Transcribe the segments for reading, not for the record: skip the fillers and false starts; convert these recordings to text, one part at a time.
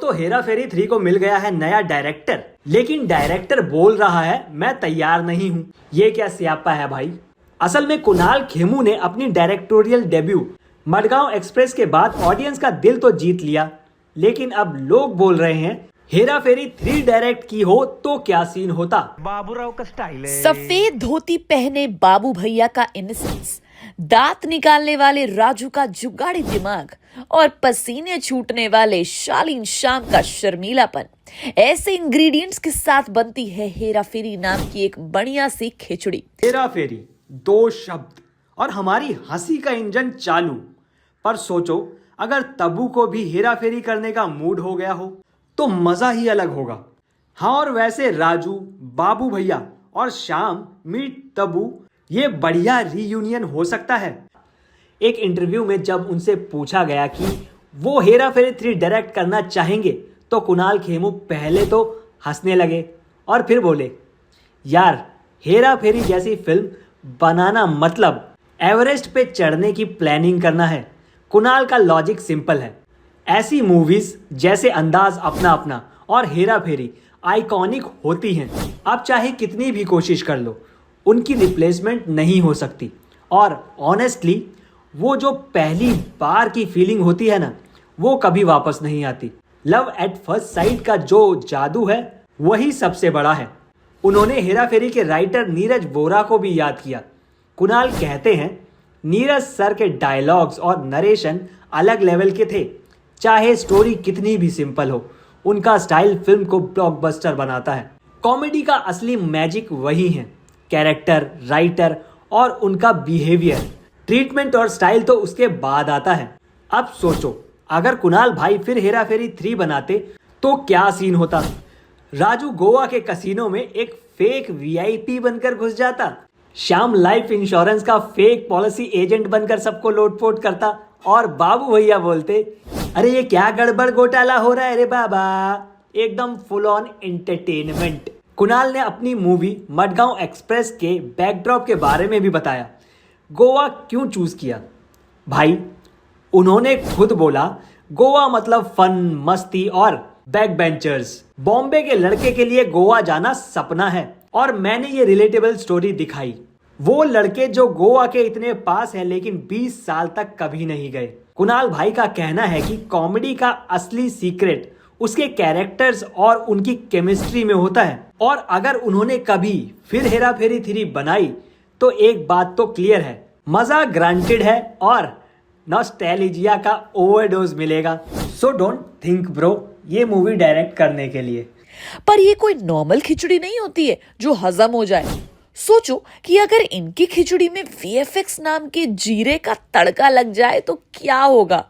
दोस्तों, हेरा फेरी 3 को मिल गया है नया डायरेक्टर, लेकिन डायरेक्टर बोल रहा है मैं तैयार नहीं हूँ। ये क्या स्यापा है भाई। असल में कुणाल खेमू ने अपनी डायरेक्टोरियल डेब्यू मडगांव एक्सप्रेस के बाद ऑडियंस का दिल तो जीत लिया, लेकिन अब लोग बोल रहे हैं हेरा फेरी 3 डायरेक्ट की हो तो क्या सीन होता। बाबूराव का स्टाइल है। सफेद धोती पहने बाबू भैया का इनसेंस, दांत निकालने वाले राजू का जुगाड़ी दिमाग और पसीने छूटने वाले शालीन शाम का शर्मीलापन, ऐसे इंग्रेडिएंट्स के साथ बनती है हेरा फेरी नाम की एक बढ़िया सी खिचड़ी। हेरा फेरी 2 शब्द और हमारी हंसी का इंजन चालू। पर सोचो, अगर तब्बू को भी हेरा फेरी करने का मूड हो गया हो तो मजा ही अलग होगा। हाँ, और वैसे राजू, बाबू भैया और श्याम मीट तब्बू, ये बढ़िया रीयूनियन हो सकता है। एक इंटरव्यू में जब उनसे पूछा गया कि वो हेरा फेरी 3 डायरेक्ट करना चाहेंगे तो कुणाल खेमू पहले तो हंसने लगे और फिर बोले, यार हेरा फेरी जैसी फिल्म बनाना मतलब एवरेस्ट पे चढ़ने की प्लानिंग करना है। कुणाल का लॉजिक सिंपल है, ऐसी मूवीज जैसे अंदाज अपना अपना और हेरा फेरी आइकॉनिक होती हैं। आप चाहे कितनी भी कोशिश कर लो, उनकी रिप्लेसमेंट नहीं हो सकती। और ऑनेस्टली वो जो पहली बार की फीलिंग होती है ना, वो कभी वापस नहीं आती। लव एट फर्स्ट साइट का जो जादू है वही सबसे बड़ा है। उन्होंने हेरा फेरी के राइटर नीरज वोरा को भी याद किया। कुणाल कहते हैं नीरज सर के डायलॉग्स और नरेशन अलग लेवल के थे। चाहे स्टोरी कितनी भी सिंपल हो, उनका स्टाइल फिल्म को ब्लॉकबस्टर बनाता है। कॉमेडी का असली मैजिक वही है, कैरेक्टर, राइटर और उनका बिहेवियर। ट्रीटमेंट और स्टाइल तो उसके बाद आता है। अब सोचो, अगर कुणाल भाई फिर हेरा फेरी 3 बनाते तो क्या सीन होता। राजू गोवा के कसिनो में एक फेक वीआईपी बनकर घुस जाता, श्याम लाइफ इंश्योरेंस का फेक पॉलिसी एजेंट बनकर सबको लोटपोट करता और बाबू भैया बोलते, अरे ये क्या गड़बड़ घोटाला हो रहा है रे बाबा। एकदम फुल ऑन एंटरटेनमेंट। कुणाल ने अपनी मूवी मडगांव एक्सप्रेस के बैकड्रॉप के बारे में भी बताया, गोवा क्यों चूज किया। भाई उन्होंने खुद बोला, गोवा मतलब फन, मस्ती और बैक बेंचर्स। बॉम्बे के लड़के के लिए गोवा जाना सपना है और मैंने ये रिलेटेबल स्टोरी दिखाई। वो लड़के जो गोवा के इतने पास हैं लेकिन 20 साल तक कभी नहीं गए। कुणाल भाई का कहना है कि कॉमेडी का असली सीक्रेट उसके कैरेक्टर्स और उनकी केमिस्ट्री में होता है। और अगर उन्होंने कभी फिर हेरा फेरी 3 बनाई तो एक बात तो क्लियर है, मजा ग्रांटेड है और नॉस्टैल्जिया का ओवरडोज मिलेगा। सो डोंट थिंक ब्रो ये मूवी डायरेक्ट करने के लिए। पर ये कोई नॉर्मल खिचड़ी नहीं होती है जो हजम हो जाए। सोचो कि अगर इनकी खिचड़ी में वीएफएक्स नाम के जीरे का तड़का लग जाए तो क्या होगा।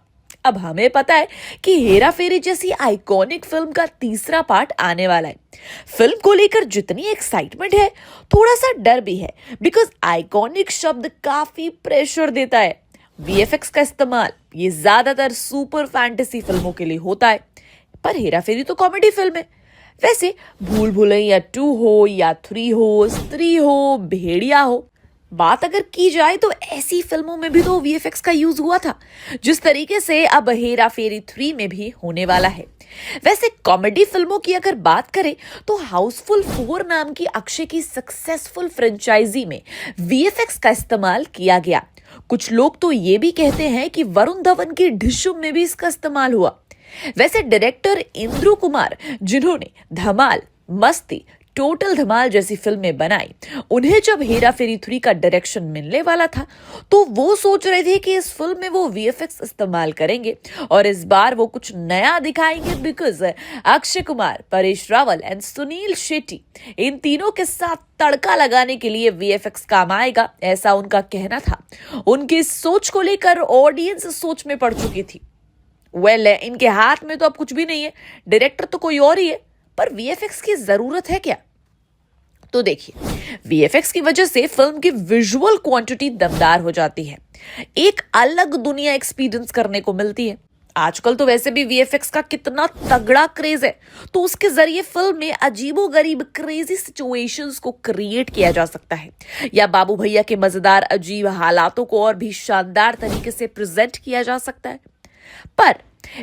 अब हमें पता है कि हेरा फेरी जैसी आइकॉनिक फिल्म का तीसरा पार्ट आने वाला है। फिल्म को लेकर जितनी एक्साइटमेंट है, थोड़ा सा डर भी है, बिकॉज आइकॉनिक शब्द काफी प्रेशर देता है। वीएफएक्स का इस्तेमाल ये ज्यादातर सुपर फैंटेसी फिल्मों के लिए होता है, पर हेरा फेरी तो कॉमेडी फिल्म है। वैसे भूल भुलैया 2 हो या 3 हो, स्त्री हो, भेड़िया हो, बात अगर की जाए तो ऐसी फिल्मों में भी तो वीएफएक्स का यूज हुआ था, जिस तरीके से अब हेरा फेरी 3 में भी होने वाला है। वैसे कॉमेडी फिल्मों की अगर बात करें तो हाउसफुल 4 नाम की अक्षय की सक्सेसफुल फ्रेंचाइजी में वीएफएक्स का इस्तेमाल किया गया। कुछ लोग तो ये भी कहते हैं कि वरुण धवन की ढिशुम में भी इसका इस्तेमाल हुआ। वैसे डायरेक्टर इंद्रू कुमार, जिन्होंने धमाल, मस्ती, टोटल धमाल जैसी फिल्में बनाई, उन्हें जब हेरा फेरी 3 का डायरेक्शन मिलने वाला था तो वो सोच रहे थे कि इस फिल्म में वो वीएफएक्स इस्तेमाल करेंगे और इस बार वो कुछ नया दिखाएंगे, बिकॉज अक्षय कुमार, परेश रावल एंड सुनील शेट्टी, इन तीनों के साथ तड़का लगाने के लिए वीएफएक्स काम आएगा, ऐसा उनका कहना था। उनकी इस सोच को लेकर ऑडियंस सोच में पड़ चुकी थी। इनके हाथ में तो अब कुछ भी नहीं है, डायरेक्टर तो कोई और ही है, पर वीएफएक्स की जरूरत है क्या। तो देखिए, वीएफएक्स की वजह से फिल्म की विजुअल क्वांटिटी दमदार हो जाती है, एक अलग दुनिया एक्सपीरियंस करने को मिलती है। आजकल तो वैसे भी वीएफएक्स का कितना तगड़ा क्रेज है, तो उसके जरिए फिल्म में अजीबोगरीब क्रेजी सिचुएशंस को क्रिएट किया जा सकता है, या बाबू भैया के मजेदार अजीब हालातों को और भी शानदार तरीके से प्रेजेंट किया जा सकता है। पर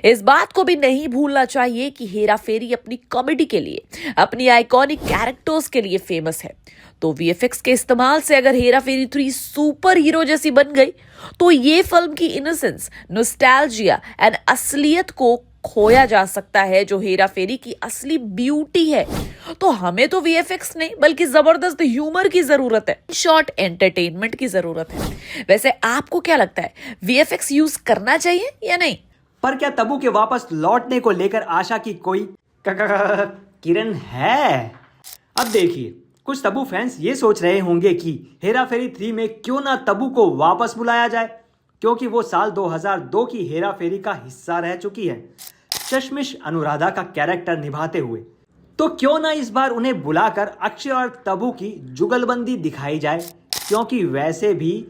इस बात को भी नहीं भूलना चाहिए कि हेरा फेरी अपनी कॉमेडी के लिए, अपनी आइकॉनिक कैरेक्टर्स के लिए फेमस है। तो वीएफएक्स के इस्तेमाल से अगर हेरा फेरी 3 सुपर हीरो जैसी बन गई तो ये फिल्म की इनोसेंस, नॉस्टैल्जिया एंड असलियत को खोया जा सकता है, जो हेरा फेरी की असली ब्यूटी है। तो हमें तो वीएफएक्स नहीं बल्कि जबरदस्त ह्यूमर की जरूरत है, शॉर्ट एंटरटेनमेंट की जरूरत है। वैसे आपको क्या लगता है, वीएफएक्स यूज करना चाहिए या नहीं? पर क्या तब्बू के वापस लौटने को लेकर आशा की कोई किरण है? अब देखिए, कुछ तब्बू फैंस ये सोच रहे होंगे कि हेरा फेरी 3 में क्यों ना तब्बू को वापस बुलाया जाए, क्योंकि वो साल 2002 की हेरा फेरी का हिस्सा रह चुकी है चश्मिश अनुराधा का कैरेक्टर निभाते हुए। तो क्यों ना इस बार उन्हें बुलाकर अक्षय और तब्बू की जुगलबंदी दिखाई जाए, क्योंकि वैसे भी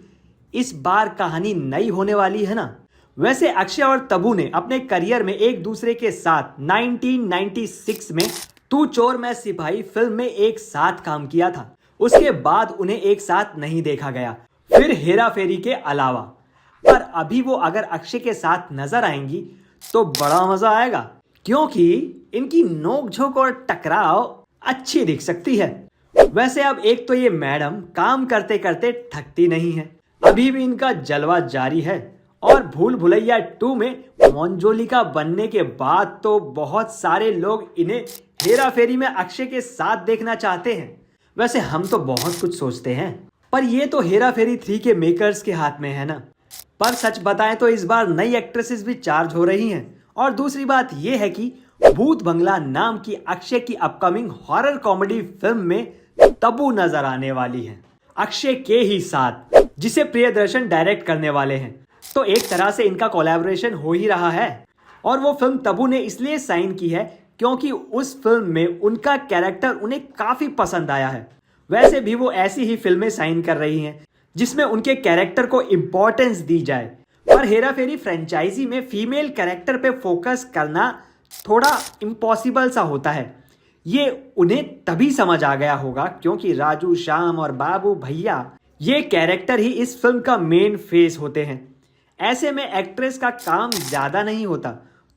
इस बार कहानी नई होने वाली है ना। वैसे अक्षय और तब्बू ने अपने करियर में एक दूसरे के साथ 1996 में तू चोर मैं सिपाही फिल्म में एक साथ काम किया था। उसके बाद उन्हें एक साथ नहीं देखा गया, फिर हेरा फेरी के अलावा। पर अभी वो अगर अक्षय के साथ नजर आएंगी तो बड़ा मजा आएगा, क्योंकि इनकी नोकझोंक और टकराव अच्छी दिख सकती है। वैसे अब एक तो ये मैडम काम करते करते थकती नहीं है, अभी भी इनका जलवा जारी है। और भूल भुलैया 2 में मंजोलिका बनने के बाद तो बहुत सारे लोग इन्हें हेरा फेरी में अक्षय के साथ देखना चाहते हैं। वैसे हम तो बहुत कुछ सोचते हैं, पर ये तो हेरा फेरी 3 के मेकर्स के हाथ में है ना। पर सच बताएं तो इस बार नई एक्ट्रेसेस भी चार्ज हो रही हैं। और दूसरी बात यह है कि भूत बंगला नाम की अक्षय की अपकमिंग हॉरर कॉमेडी फिल्म में तब्बू नजर आने वाली है, अक्षय के ही साथ, जिसे प्रियदर्शन डायरेक्ट करने वाले हैं। तो एक तरह से इनका कोलैबोरेशन हो ही रहा है। और वो फिल्म तब्बू ने इसलिए साइन की है क्योंकि उस फिल्म में उनका कैरेक्टर उन्हें काफी पसंद आया है। वैसे भी वो ऐसी ही फिल्में साइन कर रही हैं जिसमें उनके कैरेक्टर को इम्पोर्टेंस दी जाए। पर हेरा फेरी फ्रेंचाइजी में फीमेल कैरेक्टर पे फोकस करना थोड़ा इम्पॉसिबल सा होता है। ये उन्हें तभी समझ आ गया होगा क्योंकि राजू, श्याम और बाबू भैया ये कैरेक्टर ही इस फिल्म का मेन फेस होते हैं। ऐसे में एक्ट्रेस का काम ज्यादा नहीं होता,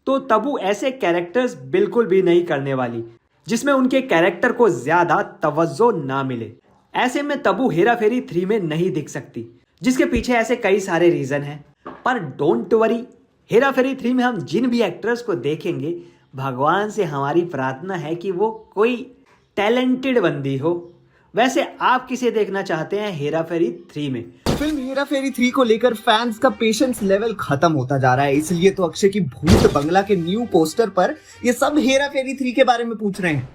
तो तब्बू ऐसे कैरेक्टर्स बिल्कुल भी नहीं करने वाली जिसमें उनके कैरेक्टर को ज्यादा तवज्जो ना मिले। ऐसे में तब्बू हेरा फेरी 3 में नहीं दिख सकती, जिसके पीछे ऐसे कई सारे रीजन हैं। पर डोंट वरी, हेरा फेरी 3 में हम जिन भी एक्टर्स को देखेंगे, भगवान से हमारी प्रार्थना है कि वो कोई टैलेंटेड बंदी हो। वैसे आप किसे देखना चाहते हैं हेरा फेरी 3 में? फिल्म हेरा फेरी 3 को लेकर फैंस का पेशेंस लेवल खत्म होता जा रहा है, इसलिए तो अक्षय की भूत बंगला के न्यू पोस्टर पर ये सब हेरा फेरी 3 के बारे में पूछ रहे हैं।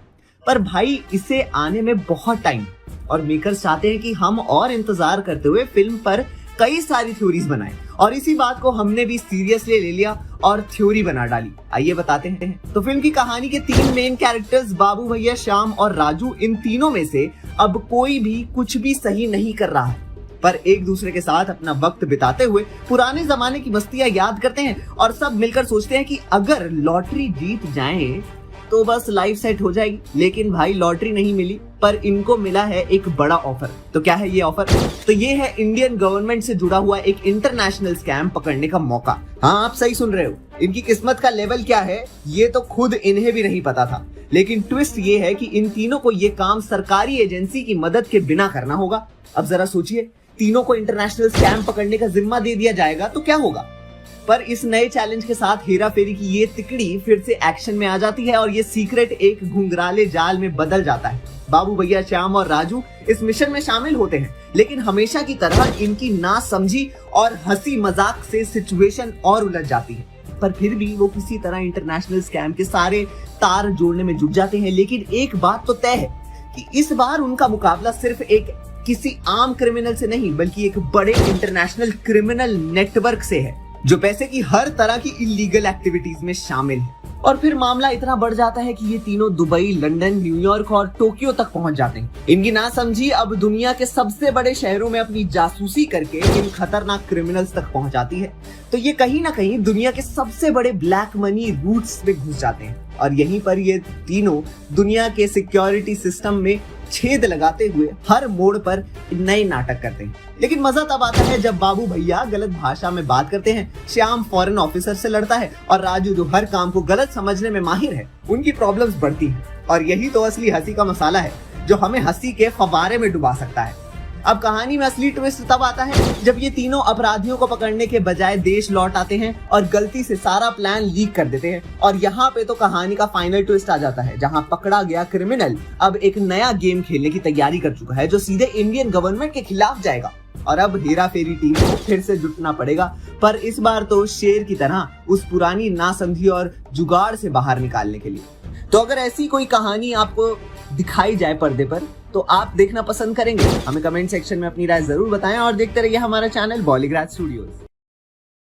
पर भाई, इसे आने में बहुत टाइम, और मेकर्स चाहते हैं कि हम और इंतजार करते हुए फिल्म पर कई सारी थ्योरीज बनाएं, और इसी बात को हमने भी सीरियसली ले लिया और थ्योरी बना डाली। आइए बताते हैं। तो फिल्म की कहानी के 3 मेन कैरेक्टर्स बाबू भैया, श्याम और राजू, इन तीनों में से अब कोई भी कुछ भी सही नहीं कर रहा है, पर एक दूसरे के साथ अपना वक्त बिताते हुए पुराने जमाने की मस्तियां याद करते हैं और सब मिलकर सोचते हैं कि अगर लॉटरी जीत जाएं तो बस लाइफ सेट हो जाएगी। लेकिन भाई, लॉटरी नहीं मिली, पर इनको मिला है एक बड़ा ऑफर। तो क्या है ये ऑफर? तो ये है इंडियन गवर्नमेंट से जुड़ा हुआ एक इंटरनेशनल स्कैम पकड़ने का मौका। हाँ, आप सही सुन रहे हो। इनकी किस्मत का लेवल क्या है ये तो खुद इन्हें भी नहीं पता था, लेकिन ट्विस्ट ये है कि इन तीनों को ये काम सरकारी एजेंसी की मदद के बिना करना होगा। अब जरा सोचिए, तीनों को इंटरनेशनल स्कैम पकड़ने का जिम्मा दे दिया जाएगा तो क्या होगा। पर इस नए चैलेंज के साथ हेरा फेरी की ये तिकड़ी फिर से एक्शन में आ जाती है और ये सीक्रेट एक घुंघराले जाल में बदल जाता है। बाबू भैया, श्याम और राजू इस मिशन में शामिल होते हैं, लेकिन हमेशा की तरह इनकी नासमझी और हंसी मजाक से सिचुएशन और उलझ जाती है। पर फिर भी वो किसी तरह इंटरनेशनल स्कैम के सारे तार जोड़ने में जुट जाते हैं। लेकिन एक बात तो तय है कि इस बार उनका मुकाबला सिर्फ एक किसी आम क्रिमिनल से नहीं, बल्कि एक बड़े इंटरनेशनल क्रिमिनल नेटवर्क से है, जो पैसे की हर तरह की इलीगल एक्टिविटीज में शामिल है। और फिर मामला इतना बढ़ जाता है कि ये तीनों दुबई, लंदन, न्यूयॉर्क और टोक्यो तक पहुंच जाते हैं। इनकी नासमझी अब दुनिया के सबसे बड़े शहरों में अपनी जासूसी करके इन खतरनाक क्रिमिनल्स तक पहुंच जाती है। तो ये कहीं ना कहीं दुनिया के सबसे बड़े ब्लैक मनी रूट्स में घुस जाते हैं और यहीं पर ये तीनों दुनिया के सिक्योरिटी सिस्टम में छेद लगाते हुए हर मोड़ पर नए नाटक करते हैं। लेकिन मजा तब आता है जब बाबू भैया गलत भाषा में बात करते हैं, श्याम फॉरेन ऑफिसर से लड़ता है और राजू जो हर काम को गलत समझने में माहिर है, उनकी प्रॉब्लम्स बढ़ती हैं। और यही तो असली हंसी का मसाला है जो हमें हंसी के फव्वारे में डुबा सकता है। अब कहानी में असली ट्विस्ट तब आता है जब ये तीनों अपराधियों को पकड़ने के बजाय देश लौट आते हैं और गलती से सारा प्लान लीक कर देते हैं। और यहाँ पे तो कहानी का फाइनल ट्विस्ट आ जाता है, जहाँ पकड़ा गया क्रिमिनल अब एक नया गेम खेलने की तैयारी कर चुका है जो सीधे इंडियन गवर्नमेंट के खिलाफ जाएगा। और अब हेरा फेरी टीम को फिर से जुटना पड़ेगा, पर इस बार तो शेर की तरह उस पुरानी नासमझी और जुगाड़ से बाहर निकालने के लिए। तो अगर ऐसी कोई कहानी आपको दिखाई जाए पर्दे पर तो आप देखना पसंद करेंगे? हमें कमेंट सेक्शन में अपनी राय जरूर बताएं और देखते रहिए हमारा चैनल बॉलीग्राज स्टूडियोज।